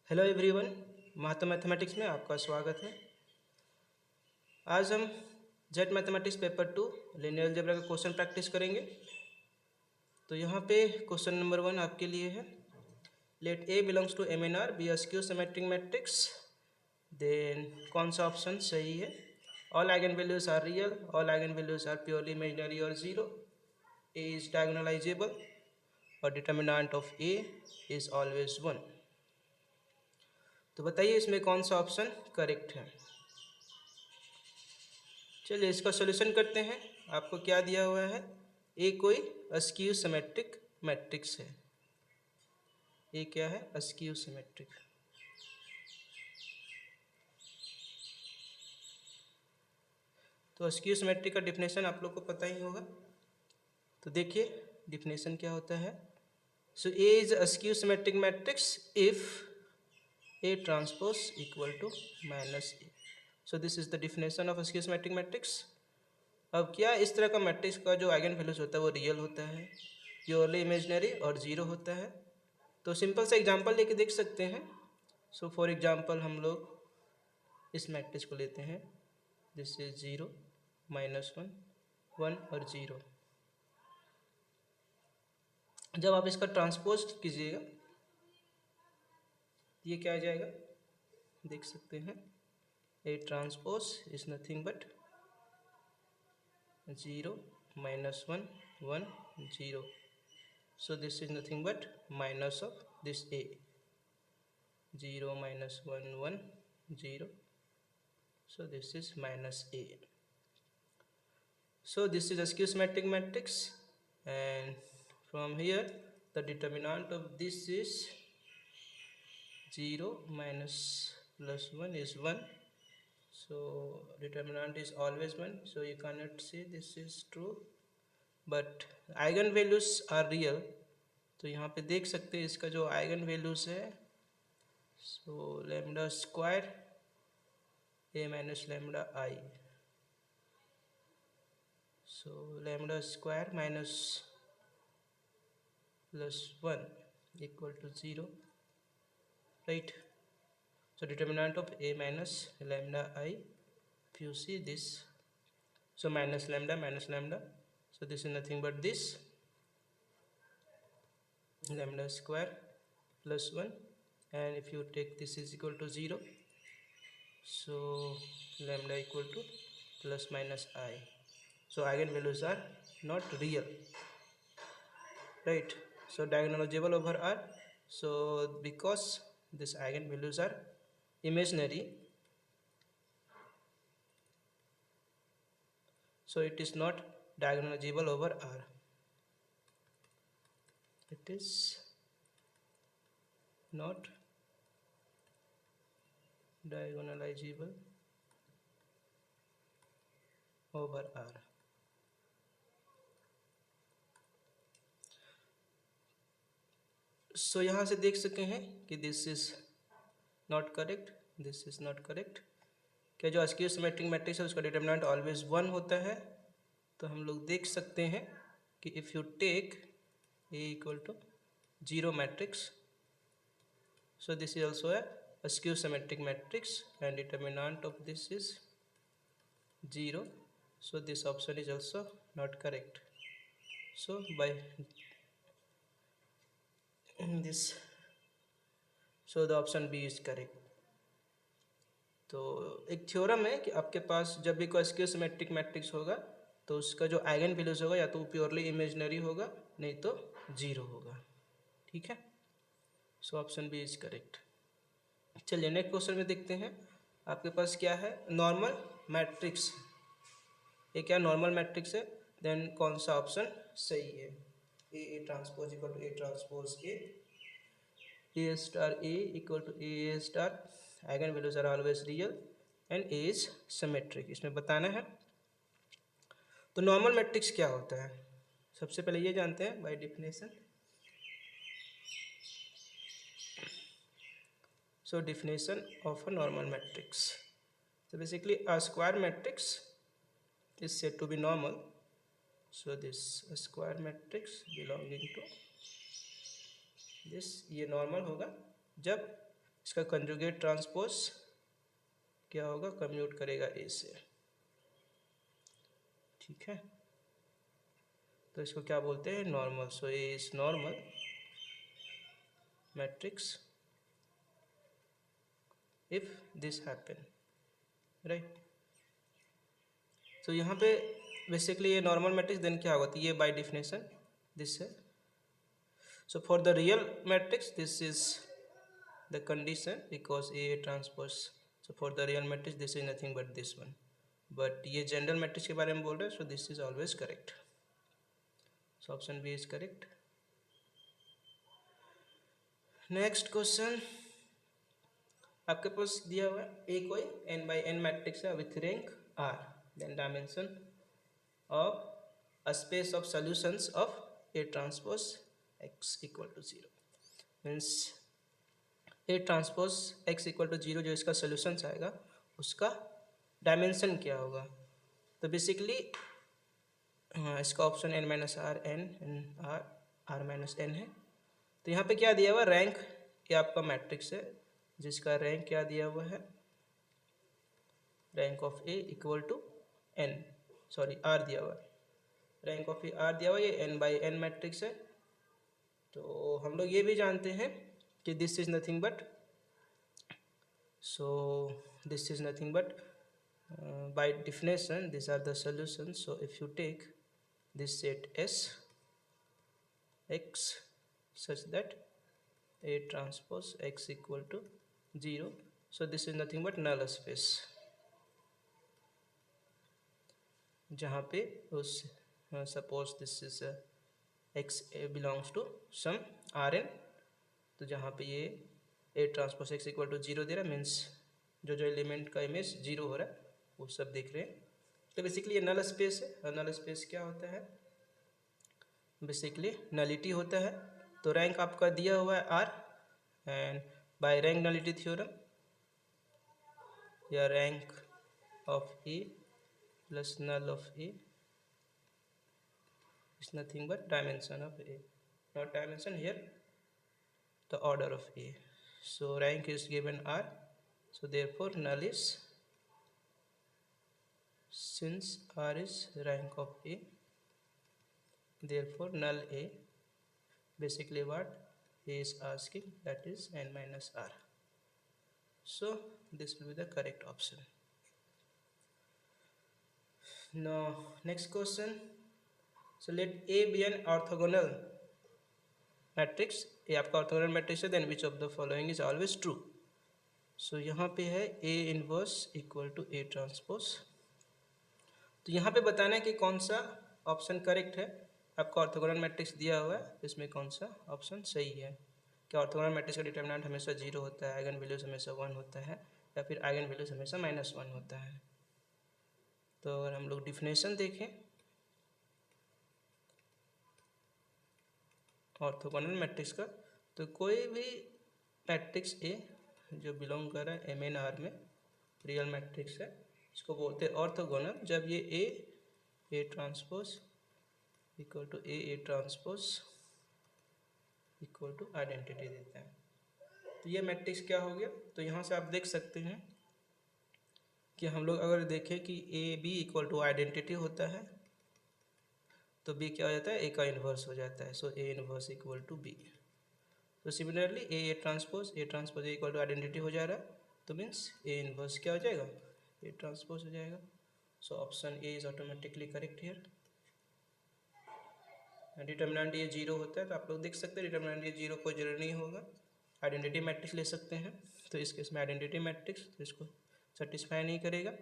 Hello everyone, माता mathematics में आपका स्वागत है। आज हम jet mathematics paper 2 linear algebra का क्वेश्चन प्रैक्टिस करेंगे। तो यहाँ पे क्वेश्चन नंबर 1 आपके लिए है। Let A belongs to M N R B skew symmetric matrix. Then कौन सा ऑप्शन सही है? All eigen values are real, all eigen values are purely imaginary और जीरो, ए इज डायगोनलाइजेबल और determinant of A is always 1। तो बताइए इसमें कौन सा ऑप्शन करेक्ट है। चलिए इसका सॉल्यूशन करते हैं। आपको क्या दिया हुआ है? ए कोई अस्क्यू सिमेट्रिक मैट्रिक्स है। ए क्या है? A skew symmetric. तो अस्क्यू सिमेट्रिक का डिफिनेशन आप लोग को पता ही होगा। तो देखिए डिफिनेशन क्या होता है। So A is a skew symmetric matrix if A transpose equal to minus A. So this is the definition of a skew symmetric matrix. अब क्या इस तरह का मैट्रिक्स का जो आइगन वैल्यूज होता है वो रियल होता है, प्योरली इमेजिनरी और जीरो होता है। तो सिंपल सा एग्जांपल लेके देख सकते हैं। सो फॉर एग्जांपल हम लोग इस मैट्रिक्स को लेते हैं। दिस इज 0, -1, 1 और 0। जब आप इसका ट्रांसपोज कीजिएगा ये क्या आ जाएगा, देख सकते हैं। A transpose is nothing but 0, -1, 1, 0। So this is nothing but minus of this a, 0 minus 1 1 0. So this is minus a. So this is a skew symmetric matrix, and from here the determinant of this is 0 minus plus 1 is 1. So determinant is always 1, so you cannot say this is true, but eigen values are real. तो यहाँ पे देख सकते हैं इसका जो eigen values है। So lambda square A minus lambda I. So lambda square minus plus 1 equal to 0, right. So determinant of A minus lambda I, if you see this, so minus lambda, so this is nothing but this lambda square plus 1, and if you take this is equal to 0, so lambda equal to plus minus I. So eigenvalues are not real, right? So diagonalizable over R. So because these eigenvalues are imaginary, so it is not diagonalizable over R. It is not diagonalizable over R. सो यहाँ से देख सके हैं कि this is not correct, this is not correct. क्या जो askew symmetric matrix है उसका डिटर्मिनेंट ऑलवेज 1 होता है। तो हम लोग देख सकते हैं कि if you take A equal to 0 matrix, so this is also है a skew symmetric matrix and determinant of this is 0, so this option is also not correct. So by this, so the option B is correct. तो एक theorem है कि आपके पास जब भी कोई skew symmetric matrix होगा तो उसका जो आइगन वैल्यूज होगा या तो प्योरली इमेजिनरी होगा, नहीं तो 0 होगा, ठीक है। So option B is correct. चलिए नेक्स्ट क्वेश्चन में देखते हैं। आपके पास क्या है? Normal matrix. ये क्या नॉर्मल मैट्रिक्स है? देन कौन सा ऑप्शन सही है? A transpose equal to A transpose A star A equal to A star, eigen values are always real and A is symmetric, इसमें बताना है। तो नॉर्मल मैट्रिक्स क्या होता है? सबसे पहले ये जानते हैं by definition. So definition of a normal matrix. So basically a square matrix is said to be normal. So this square matrix belonging to this, ये normal होगा जब इसका कंजुगेट ट्रांसपोज क्या होगा, कम्यूट करेगा ए से, ठीक है। तो इसको क्या बोलते हैं, normal. So A is normal matrix if this happen, right. तो यहाँ पे बेसिकली ये नॉर्मल मैट्रिक्स देन क्या होगा, तो ये बाय डिफिनेशन दिस है। So for the real matrix this is the condition because A transpose, so for the real matrix this is nothing but this one, but ये general matrix के बारे में बोल रहे हैं, so this is always correct. So option B is correct. Next question, आपके पास दिया हुआ है ए कोई n बाई n मैट्रिक्स है with rank r, then dimension of a space of solutions of A transpose x equal to 0, means A transpose x equal to 0 जो इसका solutions आएगा उसका डायमेंशन क्या होगा। तो बेसिकली इसका option n minus R N R R minus N है। तो यहाँ पे क्या दिया हुआ, रैंक, ये आपका मैट्रिक्स है जिसका रैंक क्या दिया हुआ है, rank of A equal to N, sorry R दिया हुआ है, रैंक ऑफ ए आर दिया हुआ, ये n बाई n मैट्रिक्स है। तो हम लोग ये भी जानते हैं कि this is nothing but, so this is nothing but by definition this are the solution. So if you take this set S x such that A transpose x equal to 0, so this is nothing but null space, जहाँ पे उस suppose this is x belongs to some Rn, तो जहाँ पे ये A transpose x equal to 0 दे रहा है, मीन्स जो जो एलिमेंट का इमेज 0 हो रहा है वो सब देख रहे हैं। तो बेसिकली ये नल स्पेस है, और नल स्पेस क्या होता है, बेसिकली नलिटी होता है। तो रैंक आपका दिया हुआ है R, and by rank nullity theorem या rank of A plus null of A is nothing but dimension of A, not dimension here, the order of A. So rank is given R, so therefore null is, since R is rank of A, therefore null A, basically what A is asking, that is n minus R. So this will be the correct option. Now next question, so let A be an orthogonal matrix, ये आपका orthogonal matrix है, then which of the following is always true. So यहाँ पे है A inverse equal to A transpose. तो यहाँ पे बताना है कि कौन सा ऑप्शन करेक्ट है। आपका ऑर्थोगोनल मैट्रिक्स दिया हुआ है, इसमें कौन सा ऑप्शन सही है। क्या ऑर्थोगोनल मैट्रिक्स का डिटरमिनेंट हमेशा 0 होता है, आइगन वैल्यूज हमेशा 1 होता है, या फिर आइगन वैल्यूज हमेशा -1 होता है। तो अगर हम लोग डिफिनेशन देखें ऑर्थोगोनल मैट्रिक्स का, तो कोई भी मैट्रिक्स ए जो बिलोंग कर रहा है MnR में, रियल मैट्रिक्स है, इसको बोलते हैं ऑर्थोगोनल जब ये A transpose equal to A transpose equal to identity देता है। तो ये मैट्रिक्स क्या हो गया, तो यहाँ से आप देख सकते हैं कि हम लोग अगर देखें कि A B equal to identity होता है, तो बी क्या हो जाता है, ए का इन्वर्स हो जाता है। So A inverse equal to B. तो similarly A transpose A equal to identity हो जा रहा है, तो मीन्स ए इन्वर्स क्या हो जाएगा, ए ट्रांसपोज हो जाएगा। सो option A is automatically correct here. Determinant ये 0 होता है, तो आप लोग देख सकते हैं डिटर्मिनेंट ये 0 कोई जरूरी नहीं होगा, आइडेंटिटी मैट्रिक्स ले सकते हैं। तो इस केस में आइडेंटिटी मैट्रिक्स तो इसको सेटिस्फाई नहीं करेगा।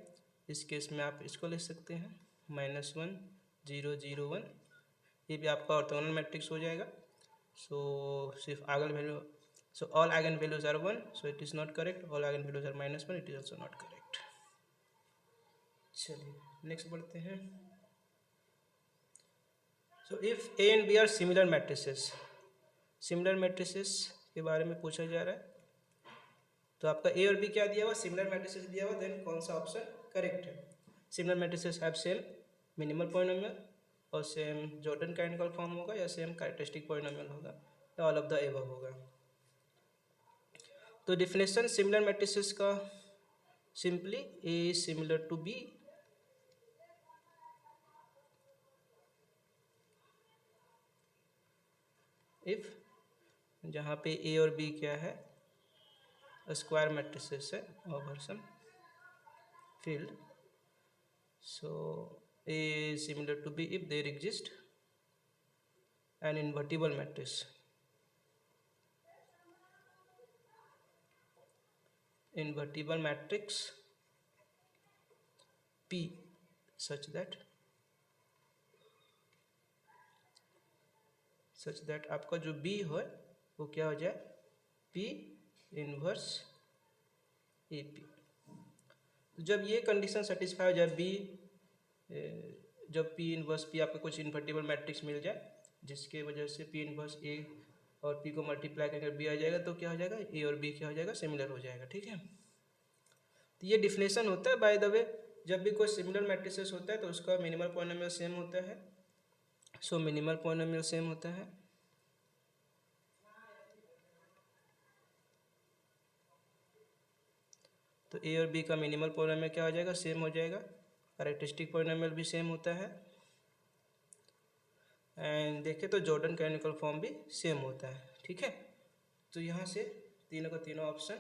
इस केस में आप इसको ले सकते हैं -1 0 0 1, ये भी आपका ऑर्थोगोनल मैट्रिक्स हो जाएगा। सो सिर्फ eigen value, so all eigen values are 1, so it is not correct, all eigen values are -1, it is also not correct. चलिए नेक्स्ट बढ़ते हैं। So if A and B are similar matrices, similar matrices के बारे में पूछा जा रहा है। तो आपका ए और बी क्या दिया हुआ, सिमिलर मैट्रिसेस दिया हुआ, देन कौन सा ऑप्शन करेक्ट है। Similar matrices have same minimal polynomial, और सेम जॉर्डन काइनेटिकल फॉर्म होगा, या सेम कैरेक्टरिस्टिक पॉलिनोमियल होगा, या ऑल ऑफ द एबव होगा। तो डिफिनेशन सिमिलर मैट्रिसेस का simply A similar to B, if जहाँ पे ए और बी क्या है, स्क्वायर मैट्रिसेस है over some field, so A is similar to b if there exist an invertible matrix, P such that आपका जो B हो वो क्या हो जाए, P इनवर्स AP। तो जब ये कंडीशन सेटिस्फाई हो जाए, जब P इनवर्स P आपका कुछ इन्वर्टिबल मैट्रिक्स मिल जाए जिसके वजह से P इनवर्स A और P को मल्टीप्लाई करके B आ जाएगा, तो क्या हो जाएगा, A और B क्या हो जाएगा, सिमिलर हो जाएगा। ठीक है, तो ये डिफिनेशन होता है। बाय द वे, जब भी कोई सिमिलर मैट्रिसेस होता है तो उसका मिनिमल पॉलिनोमियल सेम होता है, सो मिनिमल पॉलिनोमियल सेम होता है। तो ए और बी का मिनिमल पॉलिनोमियल क्या हो जाएगा, सेम हो जाएगा। कैरेक्टरिस्टिक पॉलिनोमियल भी सेम होता है, एंड देखें तो जॉर्डन कैनोनिकल फॉर्म भी सेम होता है। ठीक है, तो यहाँ से तीनों का तीनों option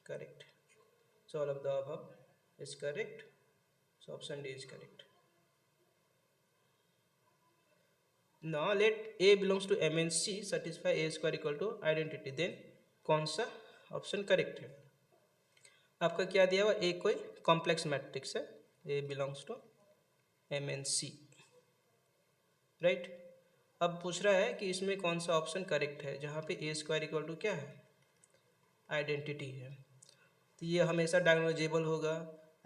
correct, so all of the above is correct, so option D is correct. Now let A belongs to M N C satisfy A square equal to identity, then कौन सा ऑप्शन करेक्ट है। आपका क्या दिया हुआ, ए कोई complex matrix है, A belongs to M N C, right. अब पूछ रहा है कि इसमें कौन सा ऑप्शन करेक्ट है, जहाँ पे ए स्क्वायर इक्वल टू क्या है, आइडेंटिटी है। तो ये हमेशा डायगोनलाइजेबल होगा,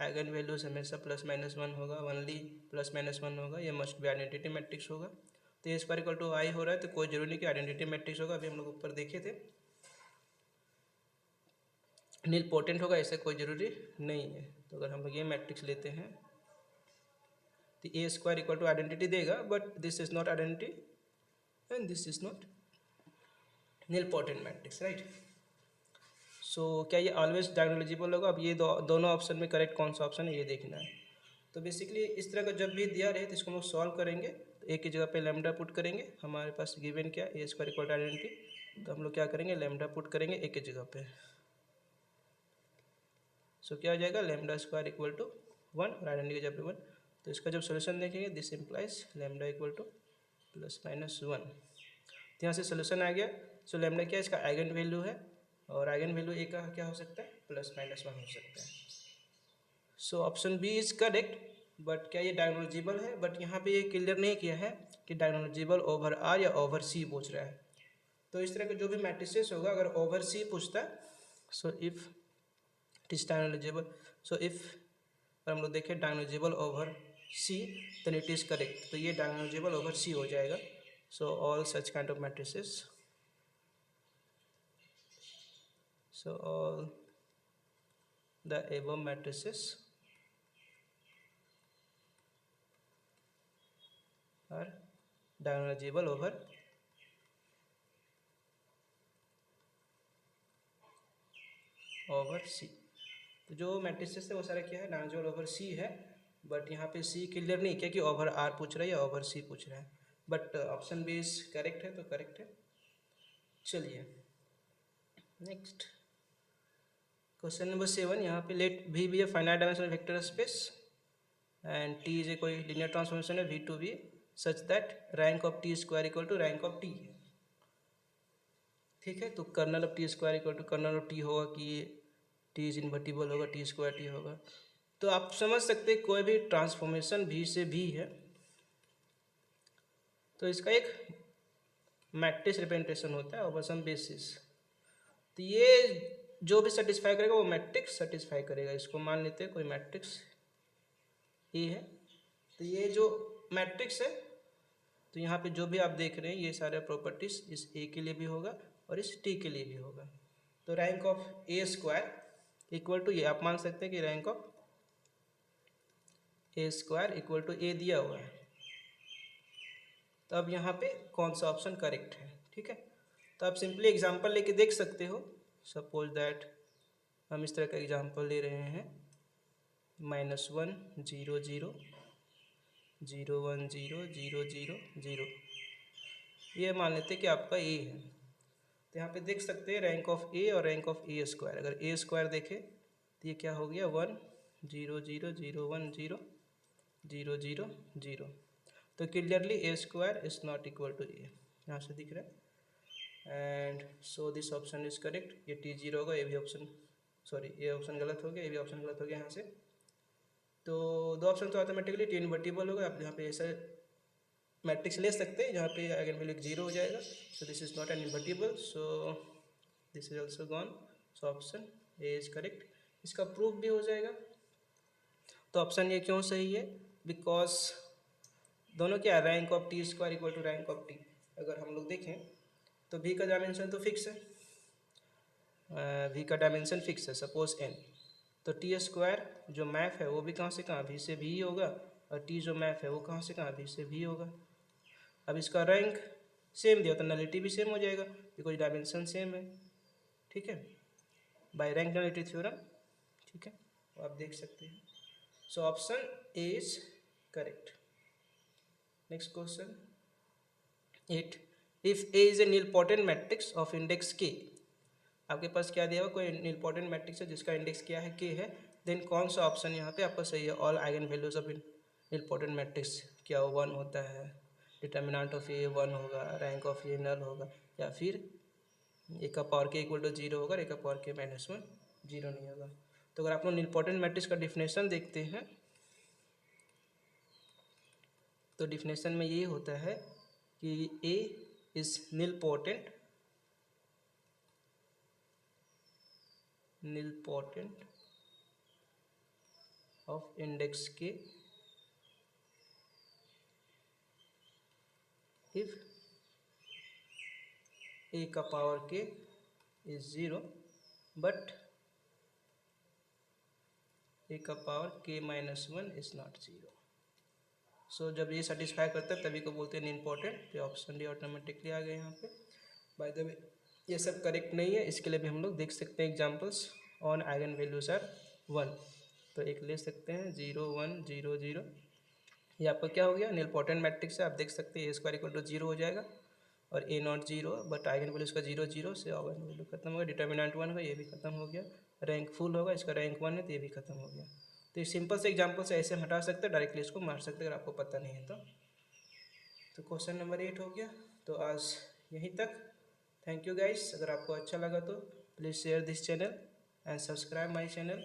आइगन वैल्यूज हमेशा प्लस माइनस वन होगा, ओनली प्लस माइनस वन होगा, ये मस्ट बी आइडेंटिटी मैट्रिक्स होगा। तो ए स्क्वायर इक्वल टू आई हो रहा है तो कोई जरूरी नहीं कि आइडेंटिटी मैट्रिक्स होगा, अभी हम लोग ऊपर देखे थे। नील पोटेंट होगा, ऐसा कोई जरूरी नहीं है। तो अगर हम लोग ये मैट्रिक्स लेते हैं तो A square equal to identity देगा, but this is not identity and this is not nilpotent matrix, right. So क्या ये ऑलवेज डायगोनलाइजेबल होगा। अब ये दोनों ऑप्शन में करेक्ट कौन सा ऑप्शन है ये देखना है। तो बेसिकली इस तरह का जब भी दिया रहे तो इसको हम लोग सॉल्व करेंगे। तो ए की जगह पे लैम्डा पुट करेंगे, हमारे पास गिवन क्या ए स्क्वायर इक्वल टू आइडेंटिटी, तो हम लोग क्या करेंगे, लैम्डा पुट करेंगे ए की जगह पे। सो क्या हो जाएगा, लैम्डा स्क्वायर इक्वल टू 1 और आइडेंटिटी की जगह पे 1। तो इसका जब सोल्यूशन देखेंगे, this implies lambda equal two plus minus 1। तो यहाँ से सोल्यूशन आ गया। सो लैम्डा क्या है, इसका आइगन वैल्यू है, और आइगन वैल्यू ए का क्या हो सकता है, प्लस माइनस 1 हो सकता है। So option B is correct, but क्या ये डायगोनलाइजेबल है, बट यहाँ पे ये क्लियर नहीं किया है कि डायगोनलाइजेबल ओवर आर या ओवर सी पूछ रहा है। तो इस तरह का जो भी मैट्रिसेस होगा, अगर ओवर सी पूछता है, so if it is diagonalizable, so if अगर हम लोग देखें diagonalizable over C, then it is correct. तो ये डायगोनलाइजेबल ओवर सी हो जाएगा। So all such kind of matrices, so all the above matrices are diagonalizable over C। तो जो मैट्रिसेस है वो सारा क्या है, डायगोनलाइजेबल ओवर C है, बट यहाँ पे C क्लियर नहीं किया कि ओवर R पूछ रहा है या ओवर C पूछ रहा है, but option B is correct है, तो करेक्ट है। चलिए नेक्स्ट क्वेश्चन नंबर 7। यहाँ पे let V be a finite dimensional vector space and T is a कोई लीनियर ट्रांसफॉर्मेशन है V to V such that rank of T square equal to rank of T। ठीक है, तो kernel of T square equal to kernel of T होगा कि T is invertible होगा, T square T होगा। तो आप समझ सकते हैं कोई भी ट्रांसफॉर्मेशन V से V है तो इसका एक मैट्रिक्स रिप्रेजेंटेशन होता है ओवर सम बेसिस। तो ये जो भी सेटिस्फाई करेगा वो मैट्रिक्स सेटिस्फाई करेगा। इसको मान लेते हैं कोई मैट्रिक्स ए है, तो ये जो मैट्रिक्स है, तो यहाँ पे जो भी आप देख रहे हैं ये सारे प्रॉपर्टीज इस ए के लिए भी होगा और इस टी के लिए भी होगा। तो rank of A square equal to ये आप मान सकते हैं कि rank of A square equal to A दिया हुआ है। तो अब यहाँ पे कौन सा ऑप्शन करेक्ट है, ठीक है। तो आप सिंपली एग्जांपल लेके देख सकते हो। सपोज दैट हम इस तरह का एग्जाम्पल ले रहे हैं -1 0 0 0 1 0 0 0 0। ये मान लेते हैं कि आपका ए है। तो यहाँ पे देख सकते हैं रैंक ऑफ ए और रैंक ऑफ ए स्क्वायर। अगर ए स्क्वायर देखें तो ये क्या हो गया 1 0 0 0 1 0 0 0 0। तो clearly A square is not equal to A, यहाँ से दिख रहा है। And so this option is correct. ये T0 होगा, ये भी ऑप्शन, सॉरी ये ऑप्शन गलत हो गया, ये भी ऑप्शन गलत हो गया यहाँ से। तो दो ऑप्शन तो ऑटोमेटिकली T इन्वर्टिबल होगा। आप यहाँ पे ऐसा मैट्रिक्स ले सकते हैं जहाँ पे आइगन वैल्यू 0 हो जाएगा। सो this is not an invertible, so this is also gone. So option A is correct. इसका प्रूफ भी हो जाएगा। तो ऑप्शन ये क्यों सही है? बिकॉज दोनों क्या, rank of T square equal to rank of T. अगर हम लोग देखें तो v का डायमेंशन तो फिक्स है, v का डायमेंशन फिक्स है, सपोज n। तो टी स्क्वायर जो मैप है वो भी कहाँ से कहाँ, v से v ही होगा, और t जो मैप है वो कहाँ से कहाँ, v से v होगा। अब इसका रैंक सेम दिया तो नलिटी भी सेम हो जाएगा बिकॉज डायमेंशन सेम है। ठीक है, बाय रैंक नलिटी थ्योरम। ठीक है, तो आप देख सकते हैं। So option A is correct. Next question 8, if A is a nilpotent matrix of index K. आपके पास क्या दिया हुआ, कोई नीलपोटेंट मैट्रिक्स है जिसका इंडेक्स क्या है, के है। देन कौन सा ऑप्शन यहाँ पे आपका सही है? All eigen values of nilpotent matrix क्या 1 होता है, डिटर्मिनेंट ऑफ ए 1 होगा, रैंक ऑफ ए नल होगा, या फिर ए का पावर के इक्वल टू 0 होगा, ए का पावर के -1 0 नहीं होगा। तो अगर आप लोग नीलपोटेंट मैट्रिक्स का डिफिनेशन देखते हैं तो डिफिनेशन में ये होता है कि ए इज नीलपोटेंट ऑफ इंडेक्स के इफ ए का पावर के इज 0 बट ए का पावर के -1 इज नॉट 0। सो जब ये सेटिस्फाई करता है तभी को बोलते हैं इम्पोर्टेंट। तो ऑप्शन डी ऑटोमेटिकली आ गए यहाँ पे। बाय द वे ये सब करेक्ट नहीं है, इसके लिए भी हम लोग देख सकते हैं examples on eigen values are 1। तो एक ले सकते हैं 0 1 0 0। ये आपका क्या हो गया, इम्पोर्टेंट मैट्रिक्स है। आप देख सकते हैं ए स्क्वायर इक्वल टू 0 हो जाएगा और ए नॉट 0, बट आइगन वैल्यूज का 0 0 से आइगन वैल्यू खत्म हो गया। डिटर्मिनेंट 1 होगा, ये भी खत्म हो गया। रैंक फुल होगा, इसका रैंक 1 है तो ये भी खत्म हो गया। तो इस सिंपल से एग्जाम्पल से ऐसे हम हटा सकते हैं, डायरेक्टली इसको मार सकते हैं अगर आपको पता नहीं है तो क्वेश्चन नंबर 8 हो गया। तो आज यहीं तक। Thank you guys. अगर आपको अच्छा लगा तो please share this channel and subscribe my channel,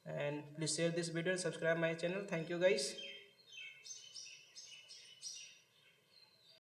and please share this video and subscribe my channel. Thank you guys.